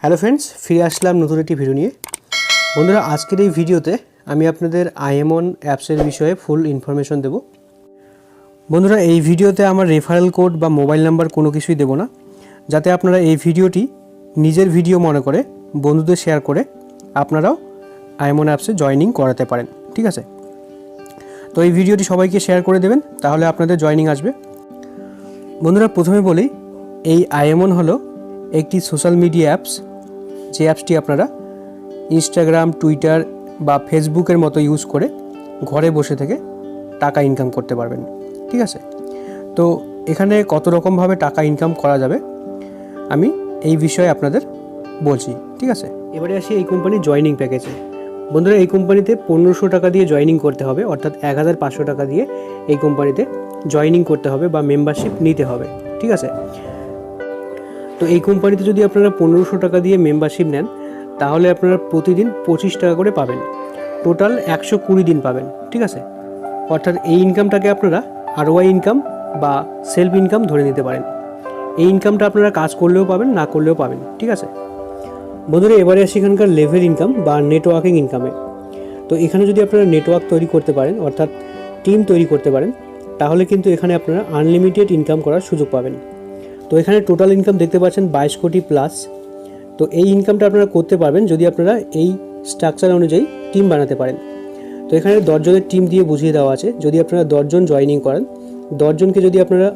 Hello friends, ফিরে আসলাম নতুন একটি ভিডিও নিয়ে। বন্ধুরা, আজকের এই ভিডিওতে আমি আপনাদের আইএমন অ্যাপসের বিষয়ে ফুল ইনফরমেশন দেব। বন্ধুরা, এই ভিডিওতে আমার রেফারেল কোড বা মোবাইল নাম্বার কোনো কিছুই দেব না, যাতে আপনারা এই ভিডিওটি নিজের ভিডিও মনে করে বন্ধুদের শেয়ার করে আপনারাও আইএমন অ্যাপসে জয়েনিং করাতে পারেন। ঠিক আছে, তো এই ভিডিওটি সবাইকে শেয়ার করে দেবেন, তাহলে আপনাদের জয়েনিং আসবে। বন্ধুরা, প্রথমে বলি, এই আইএমন হলো একটি সোশ্যাল মিডিয়া অ্যাপস, যে অ্যাপসটি আপনারা ইনস্টাগ্রাম, টুইটার বা ফেসবুকের মতো ইউজ করে ঘরে বসে থেকে টাকা ইনকাম করতে পারবেন। ঠিক আছে, তো এখানে কত রকমভাবে টাকা ইনকাম করা যাবে আমি এই বিষয়ে আপনাদের বলছি। ঠিক আছে, এবারে আসি এই কোম্পানির জয়েনিং প্যাকেজে। বন্ধুরা, এই কোম্পানিতে 1500 টাকা দিয়ে জয়েনিং করতে হবে, অর্থাৎ 1500 টাকা দিয়ে এই কোম্পানিতে জয়েনিং করতে হবে বা মেম্বারশিপ নিতে হবে। ঠিক আছে, তো এই কোম্পানিতে যদি আপনারা 1500 টাকা দিয়ে মেম্বারশিপ নেন, তাহলে আপনারা প্রতিদিন 25 টাকা করে পাবেন, টোটাল 120 দিন পাবেন। ঠিক আছে, অর্থাৎ এই ইনকামটাকে আপনারা আরওয়াই ইনকাম বা সেলফ ইনকাম ধরে নিতে পারেন। এই ইনকামটা আপনারা কাজ করলেও পাবেন, না করলেও পাবেন। ঠিক আছে বন্ধুরা, এবারে আসি এখানকার লেভেল ইনকাম বা নেটওয়ার্কিং ইনকামে। তো এখানে যদি আপনারা নেটওয়ার্ক তৈরি করতে পারেন, অর্থাৎ টিম তৈরি করতে পারেন, তাহলে কিন্তু এখানে আপনারা আনলিমিটেড ইনকাম করার সুযোগ পাবেন। তো এখানে টোটাল ইনকাম দেখতে পাচ্ছেন 22 কোটি প্লাস। তো এই ইনকামটা আপনারা করতে পারবেন যদি আপনারা এই স্ট্রাকচার অনুযায়ী টিম বানাতে পারেন। তো এখানে 10 জনের টিম দিয়ে বুঝিয়ে দেওয়া আছে। যদি আপনারা 10 জন জয়েনিং করেন, 10 জনকে যদি আপনারা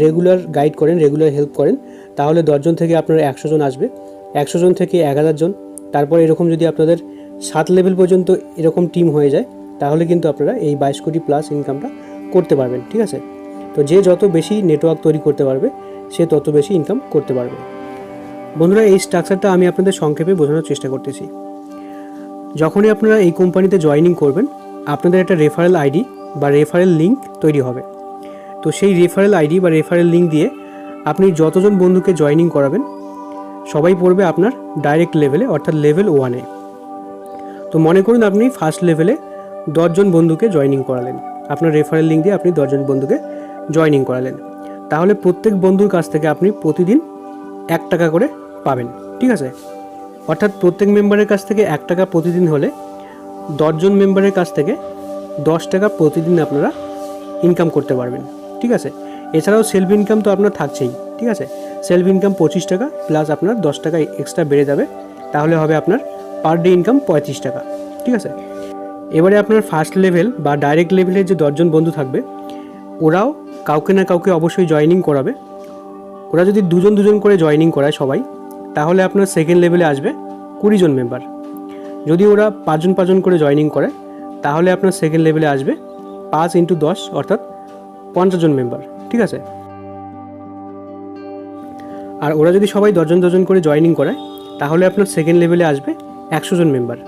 রেগুলার গাইড করেন, রেগুলার হেল্প করেন, তাহলে 10 জন থেকে আপনারা 100 জন আসবে, 100 জন থেকে 1000 জন, তারপর এরকম যদি আপনাদের 7 লেভেল পর্যন্ত এরকম টিম হয়ে যায়, তাহলে কিন্তু আপনারা এই 22 কোটি প্লাস ইনকামটা করতে পারবেন। ঠিক আছে, তো যে যত বেশি নেটওয়ার্ক তৈরি করতে পারবে, সে তত বেশি ইনকাম করতে পারবে। বন্ধুরা, এই স্ট্রাকচারটা আমি আপনাদের সংক্ষেপে বোঝানোর চেষ্টা করতেছি। যখনই আপনারা এই কোম্পানিতে জয়েনিং করবেন, আপনাদের একটা রেফারেল আইডি বা রেফারেল লিঙ্ক তৈরি হবে। তো সেই রেফারেল আইডি বা রেফারেল লিঙ্ক দিয়ে আপনি যতজন বন্ধুকে জয়েনিং করাবেন, সবাই পড়বে আপনার ডাইরেক্ট লেভেলে, অর্থাৎ লেভেল 1-এ। তো মনে করুন আপনি ফার্স্ট লেভেলে 10 জন বন্ধুকে জয়েনিং করালেন, আপনার রেফারেল লিঙ্ক দিয়ে আপনি 10 জন বন্ধুকে জয়েনিং করালেন, তাহলে প্রত্যেক বন্ধুর কাছ থেকে আপনি প্রতিদিন 1 টাকা করে পাবেন। ঠিক আছে, অর্থাৎ প্রত্যেক মেম্বারের কাছ থেকে 1 টাকা প্রতিদিন হলে 10 জন মেম্বারের কাছ থেকে 10 টাকা প্রতিদিন আপনারা ইনকাম করতে পারবেন। ঠিক আছে, এছাড়াও সেলফ ইনকাম তো আপনার থাকছেই। ঠিক আছে, সেলফ ইনকাম 25 টাকা প্লাস আপনার 10 টাকা এক্সট্রা বেড়ে যাবে, তাহলে হবে আপনার পার ডে ইনকাম 35 টাকা। ঠিক আছে, এবারে আপনার ফার্স্ট লেভেল বা ডাইরেক্ট লেভেলের যে 10 জন বন্ধু থাকবে, ওরাও কাউকে না কাউকে অবশ্যই জয়েনিং করাবে। ওরা যদি দুজন করে জয়েনিং করায় সবাই, তাহলে আপনার সেকেন্ড লেভেলে আসবে 20 জন মেম্বার। যদি ওরা 5 জন করে জয়েনিং করে, তাহলে আপনার সেকেন্ড লেভেলে আসবে 5 × 10 অর্থাৎ 50 জন মেম্বার। ঠিক আছে, আর ওরা যদি সবাই 10 জন করে জয়েনিং করায়, তাহলে আপনার সেকেন্ড লেভেলে আসবে 100 জন মেম্বার।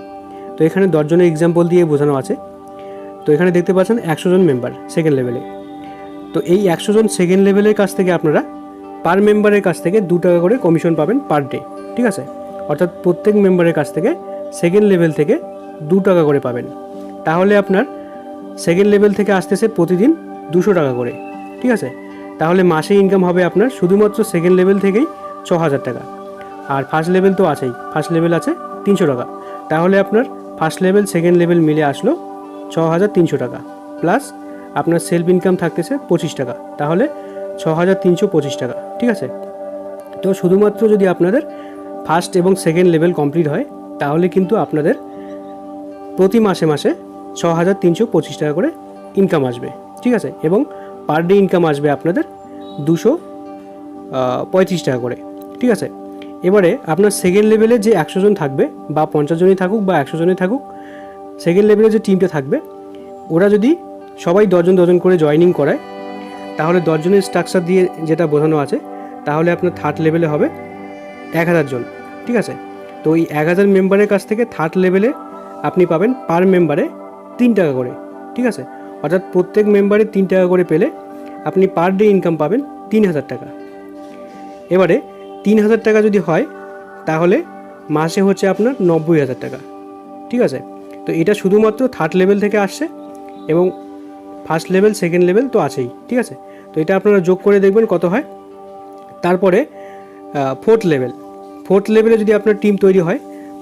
তো এখানে 10 জনের এক্সাম্পল দিয়ে বোঝানো আছে। তো এখানে দেখতে পাচ্ছেন 100 জন মেম্বার সেকেন্ড লেভেলে। তো এই 100 জন সেকেন্ড লেভেলের কাছ থেকে আপনারা পার মেম্বারের কাছ থেকে 2 টাকা করে কমিশন পাবেন পার ডে। ঠিক আছে, অর্থাৎ প্রত্যেক মেম্বারের কাছ থেকে সেকেন্ড লেভেল থেকে 2 টাকা করে পাবেন, তাহলে আপনার সেকেন্ড লেভেল থেকে আসতেছে প্রতিদিন 200 টাকা করে। ঠিক আছে, তাহলে মাসে ইনকাম হবে আপনার শুধুমাত্র সেকেন্ড লেভেল থেকেই 6000 টাকা। আর ফার্স্ট লেভেল তো আছেই, ফার্স্ট লেভেল আছে 300 টাকা, তাহলে আপনার ফার্স্ট লেভেল সেকেন্ড লেভেল মিলে আসলো 6300 টাকা, প্লাস আপনার সেলফ ইনকাম থাকতেছে 25 টাকা, তাহলে 6325 টাকা। ঠিক আছে, তো শুধুমাত্র যদি আপনাদের ফার্স্ট এবং সেকেন্ড লেভেল কমপ্লিট হয়, তাহলে কিন্তু আপনাদের প্রতি মাসে 6325 টাকা করে ইনকাম আসবে। ঠিক আছে, এবং পার ডে ইনকাম আসবে আপনাদের 235 টাকা করে। ঠিক আছে, এবারে আপনার সেকেন্ড লেভেলে যে 100 জন থাকবে, বা 50 জনই থাকুক বা 100 জনই থাকুক, সেকেন্ড লেভেলে যে টিমটা থাকবে, ওরা যদি সবাই 10 জন করে জয়েনিং করায়, তাহলে 10 জনের স্ট্রাকচার দিয়ে যেটা বোঝানো আছে, তাহলে আপনার থার্ড লেভেলে হবে 1000 জন। ঠিক আছে, তো এই 1000 মেম্বারের কাছ থেকে থার্ড লেভেলে আপনি পাবেন পার মেম্বারে 3 টাকা করে। ঠিক আছে, অর্থাৎ প্রত্যেক মেম্বারে 3 টাকা করে পেলে আপনি পার ডে ইনকাম পাবেন 3000 টাকা। এবারে 3000 টাকা যদি হয়, তাহলে মাসে হচ্ছে আপনার 90000 টাকা। ঠিক আছে, তো এটা শুধুমাত্র থার্ড লেভেল থেকে আসছে, এবং ফার্স্ট লেভেল সেকেন্ড লেভেল তো আছেই। ঠিক আছে, তো এটা আপনারা যোগ করে দেখবেন কত হয়। তারপরে 4th লেভেলে যদি আপনার টিম তৈরি হয়,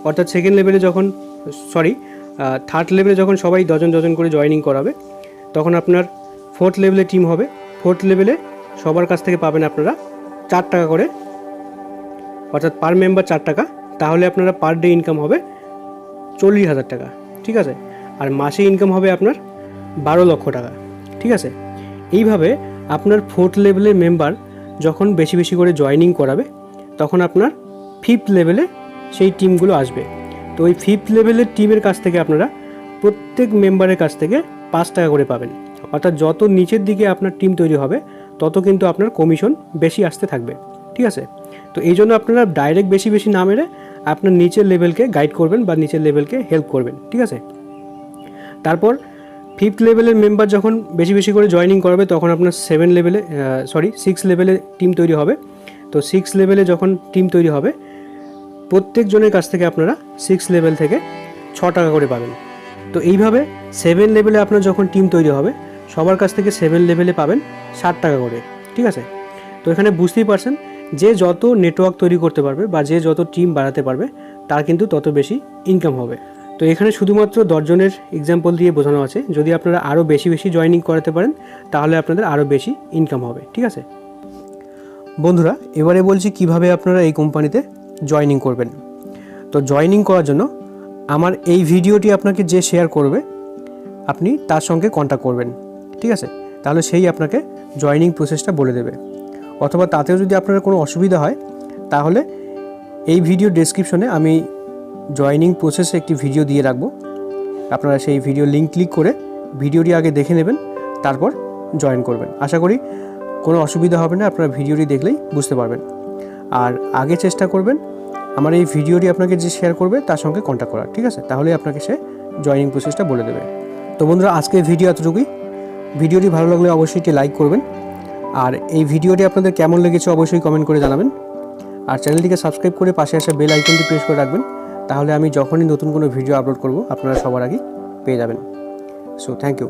অর্থাৎ সেকেন্ড লেভেলে যখন থার্ড লেভেলে যখন সবাই ডজন করে জয়েনিং করাবে, তখন আপনার 4th লেভেলে টিম হবে। 4th লেভেলে সবার কাছ থেকে পাবেন আপনারা 4 টাকা করে, অর্থাৎ পার মেম্বার 4 টাকা। তাহলে আপনারা পার ডে ইনকাম হবে 40,000 টাকা, ঠিক আছে। আর মাসে ইনকাম হবে আপনার 12 লক্ষ টাকা, ঠিক আছে। এইভাবে আপনার 4th লেভেলের মেম্বার যখন বেশি বেশি করে জয়েনিং করাবে, তখন আপনার 5th লেভেলে সেই টিমগুলো আসবে। তো ওই 5th লেভেলের টিমের কাছ থেকে আপনারা প্রত্যেক মেম্বারের কাছ থেকে 5 টাকা করে পাবেন। অর্থাৎ যত নিচের দিকে আপনার টিম তৈরি হবে, তত কিন্তু আপনার কমিশন বেশি আসতে থাকবে, ঠিক আছে। তো এই জন্য আপনারা ডাইরেক্ট বেশি বেশি না মেরে আপনার নিচের লেভেলকে গাইড করবেন বা নিচের লেভেলকে হেল্প করবেন, ঠিক আছে। তারপর 5th লেভেলের মেম্বার যখন বেশি বেশি করে জয়েনিং করাবে, তখন আপনার 6 লেভেলে টিম তৈরি হবে। তো 6 লেভেলে যখন টিম তৈরি হবে, প্রত্যেকজনের কাছ থেকে আপনারা 6 লেভেল থেকে 6 টাকা করে পাবেন। তো এইভাবে 7 লেভেলে আপনার যখন টিম তৈরি হবে, সবার কাছ থেকে 7 লেভেলে পাবেন 60 টাকা করে, ঠিক আছে। তো এখানে বুঝতেই পারছেন যে যত নেটওয়ার্ক তৈরি করতে পারবে বা যে যত টিম বাড়াতে পারবে, তার কিন্তু তত বেশি ইনকাম হবে। তো এখানে শুধুমাত্র 10 জনের এক্সাম্পল দিয়ে বোঝানো আছে। যদি আপনারা আরও বেশি বেশি জয়েনিং করাতে পারেন, তাহলে আপনাদের আরও বেশি ইনকাম হবে, ঠিক আছে। বন্ধুরা, এবারে বলছি কিভাবে আপনারা এই কোম্পানিতে জয়েনিং করবেন। তো জয়েনিং করার জন্য আমার এই ভিডিওটি আপনাকে যে শেয়ার করবে, আপনি তার সঙ্গে কন্ট্যাক্ট করবেন, ঠিক আছে। তাহলে সেই আপনাকে জয়েনিং প্রসেসটা বলে দেবে। অথবা তাতেও যদি আপনার কোনো অসুবিধা হয়, তাহলে এই ভিডিও ডেসক্রিপশনে আমি জয়েনিং প্রসেসে একটি ভিডিও দিয়ে রাখবো। আপনারা সেই ভিডিও লিঙ্ক ক্লিক করে ভিডিওটি আগে দেখে নেবেন, তারপর জয়েন করবেন। আশা করি কোনো অসুবিধা হবে না, আপনারা ভিডিওটি দেখলেই বুঝতে পারবেন। আর আগে চেষ্টা করবেন আমার এই ভিডিওটি আপনাকে যে শেয়ার করবে তার সঙ্গে কন্ট্যাক্ট করার, ঠিক আছে। তাহলে আপনাকে সে জয়েনিং প্রসেসটা বলে দেবে। তো বন্ধুরা, আজকের ভিডিও এতটুকুই। ভিডিওটি ভালো লাগলে অবশ্যই একটি লাইক করবেন। আর এই ভিডিওটি আপনাদের কেমন লেগেছে অবশ্যই কমেন্ট করে জানাবেন। আর চ্যানেলটিকে সাবস্ক্রাইব করে পাশে আসা বেল আইকনটি প্রেস করে রাখবেন। তাহলে আমি যখনই নতুন কোনো ভিডিও আপলোড করব, আপনারা সবার আগে পেয়ে যাবেন। So thank you.